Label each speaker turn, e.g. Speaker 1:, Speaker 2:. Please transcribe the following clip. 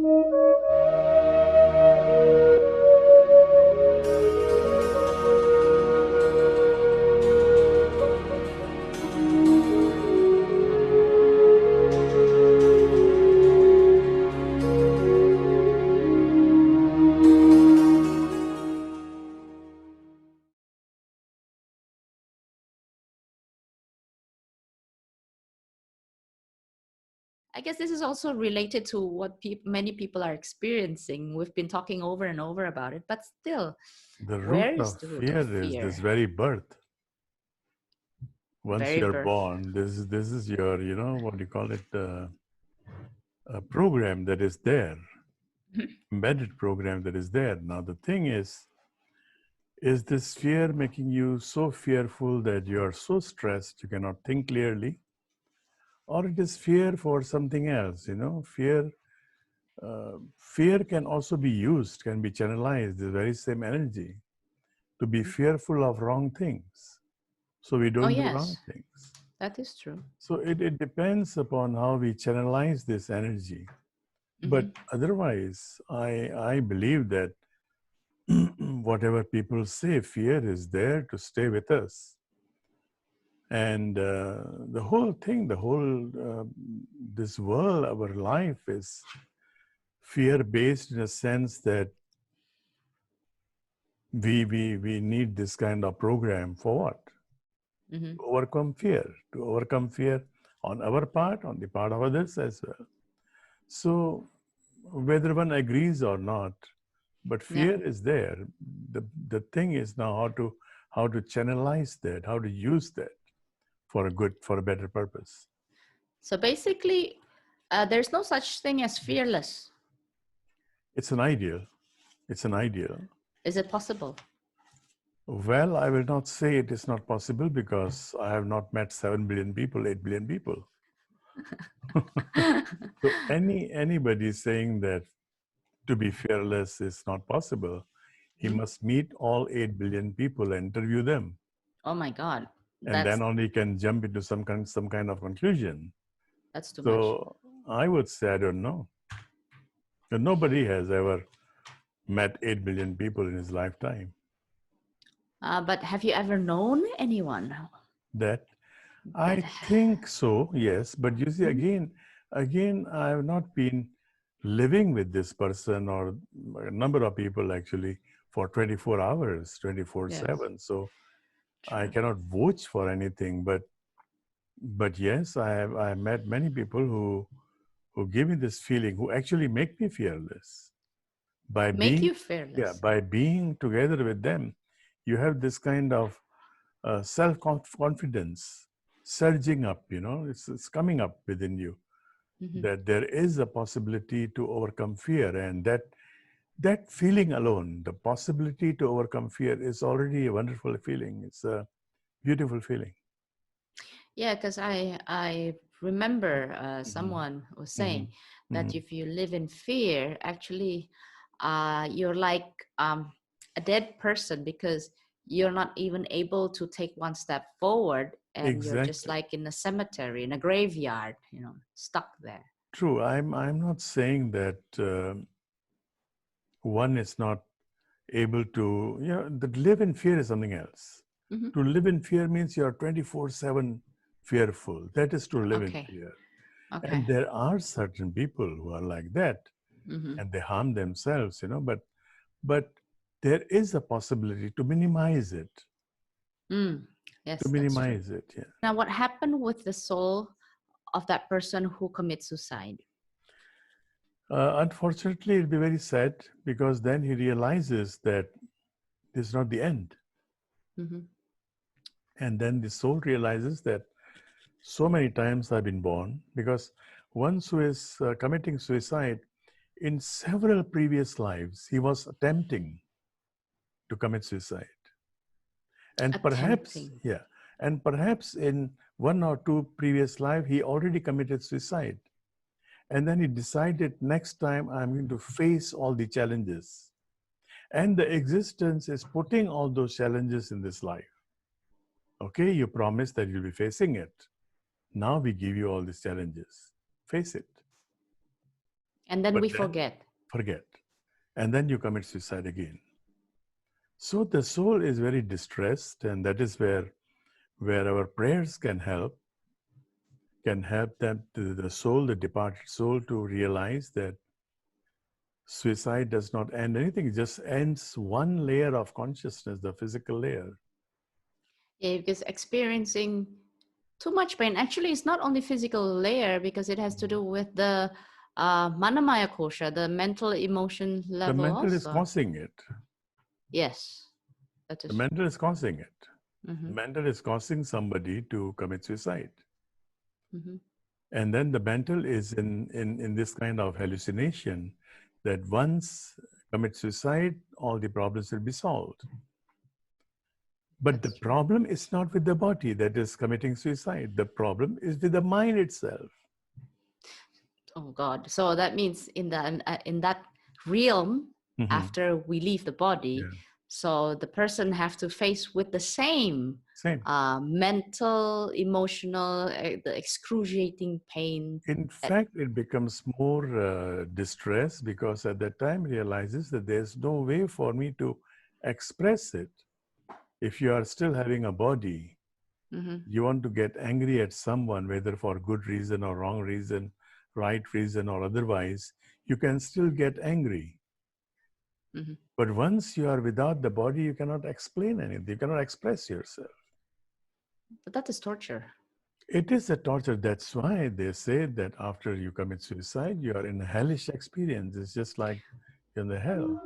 Speaker 1: I guess this is also related to what many people are experiencing. We've been talking over and over about it, but still,
Speaker 2: The root
Speaker 1: where is
Speaker 2: of
Speaker 1: the root of
Speaker 2: fear is this
Speaker 1: fear?
Speaker 2: very birth. Once
Speaker 1: Very
Speaker 2: you're
Speaker 1: birth.
Speaker 2: born, this is your, what do you call it, a program that is there, embedded program that is there. Now the thing is this fear making you so fearful that you are so stressed you cannot think clearly? Or it is fear for something else, fear can also be used, can be channelized, the very same energy, to be fearful of wrong things. So we
Speaker 1: Oh,
Speaker 2: don't do wrong
Speaker 1: yes,
Speaker 2: things.
Speaker 1: that is true.
Speaker 2: So it depends upon how we channelize this energy. But
Speaker 1: Mm-hmm.
Speaker 2: otherwise, I believe that whatever people say, fear is there to stay with us. And the whole thing, this world, our life is fear-based in a sense that we need this kind of program for what?
Speaker 1: Mm-hmm.
Speaker 2: To overcome fear on our part, on the part of others as well. So whether one agrees or not, but
Speaker 1: Yeah.
Speaker 2: fear is there. The thing is now how to channelize that, how to use that for a better purpose.
Speaker 1: So basically, there's no such thing as fearless.
Speaker 2: It's an ideal. It's an ideal.
Speaker 1: Is it possible?
Speaker 2: Well, I will not say it is not possible because I have not met 7 billion people, 8 billion people. So anybody saying that to be fearless is not possible, he must meet all 8 billion people and interview them.
Speaker 1: Oh my God,
Speaker 2: And then
Speaker 1: that's
Speaker 2: only can jump into some kind of conclusion.
Speaker 1: too much.
Speaker 2: So I would say, I don't know. And nobody has ever met 8 billion people in his lifetime.
Speaker 1: But have you ever known anyone
Speaker 2: That I think so, yes. But you see, again, I have not been living with this person or a number of people actually for 24 hours, 24/7. So I
Speaker 1: True.
Speaker 2: cannot vouch for anything. But yes, I have met many people who give me this feeling, who actually make me fearless by
Speaker 1: Make
Speaker 2: being,
Speaker 1: you fearless?
Speaker 2: by being together with them. You have this kind of self-confidence surging up, it's coming up within you,
Speaker 1: Mm-hmm.
Speaker 2: that there is a possibility to overcome fear. And that feeling alone, the possibility to overcome fear, is already a wonderful feeling. It's a beautiful feeling.
Speaker 1: Yeah, because I remember
Speaker 2: Mm-hmm.
Speaker 1: someone was
Speaker 2: Mm-hmm.
Speaker 1: saying that
Speaker 2: Mm-hmm.
Speaker 1: if you live in fear, actually, you're like a dead person because you're not even able to take one step forward, and you're just
Speaker 2: Exactly.
Speaker 1: like in a cemetery, in a graveyard, stuck there.
Speaker 2: True. I'm not saying that one is not able to, that live in fear is something else.
Speaker 1: Mm-hmm.
Speaker 2: To live in fear means you're 24/7 fearful. That is to live in
Speaker 1: Okay.
Speaker 2: fear.
Speaker 1: Okay.
Speaker 2: And there are certain people who are like that,
Speaker 1: Mm-hmm.
Speaker 2: and they harm themselves, but there is a possibility to minimize it.
Speaker 1: Yes, that's true.
Speaker 2: Yeah.
Speaker 1: Now, what happened with the soul of that person who commits suicide?
Speaker 2: Unfortunately, it'll be very sad because then he realizes that this is not the end.
Speaker 1: Mm-hmm.
Speaker 2: And then the soul realizes that so many times I've been born, because one who is committing suicide, in several previous lives, he was attempting to commit suicide. And perhaps,
Speaker 1: Attempting.
Speaker 2: yeah, and perhaps in one or two previous life, he already committed suicide. And then he decided, next time I'm going to face all the challenges. And the existence is putting all those challenges in this life. Okay, you promised that you'll be facing it. Now we give you all these challenges. Face it.
Speaker 1: And then
Speaker 2: But
Speaker 1: we forget.
Speaker 2: Forget. And then you commit suicide again. So the soul is very distressed, and that is where our prayers can help them, the soul, the departed soul, to realize that suicide does not end anything. It just ends one layer of consciousness, the physical layer.
Speaker 1: Yeah, because experiencing too much pain, actually it's not only physical layer, because it has to do with the manamaya kosha, the mental emotion level.
Speaker 2: The mental
Speaker 1: also
Speaker 2: is causing it.
Speaker 1: Yes, that is.
Speaker 2: The mental is causing it.
Speaker 1: Mm-hmm.
Speaker 2: The mental is causing somebody to commit suicide.
Speaker 1: Mm-hmm.
Speaker 2: And then the mental is in this kind of hallucination that once commit suicide, all the problems will be solved. But
Speaker 1: That's
Speaker 2: the
Speaker 1: true.
Speaker 2: problem is not with the body that is committing suicide. The problem is with the mind itself.
Speaker 1: Oh God! So that means in that realm,
Speaker 2: Mm-hmm.
Speaker 1: after we leave the body,
Speaker 2: Yeah.
Speaker 1: so the person have to face with the same mental, emotional, the excruciating pain.
Speaker 2: In fact, it becomes more distress, because at that time realizes that there's no way for me to express it. If you are still having a body,
Speaker 1: Mm-hmm.
Speaker 2: you want to get angry at someone, whether for good reason or wrong reason, right reason or otherwise, you can still get angry.
Speaker 1: Mm-hmm.
Speaker 2: But once you are without the body, you cannot explain anything. You cannot express yourself.
Speaker 1: But that is torture.
Speaker 2: It is a torture. That's why they say that after you commit suicide, you are in a hellish experience. It's just like in the hell.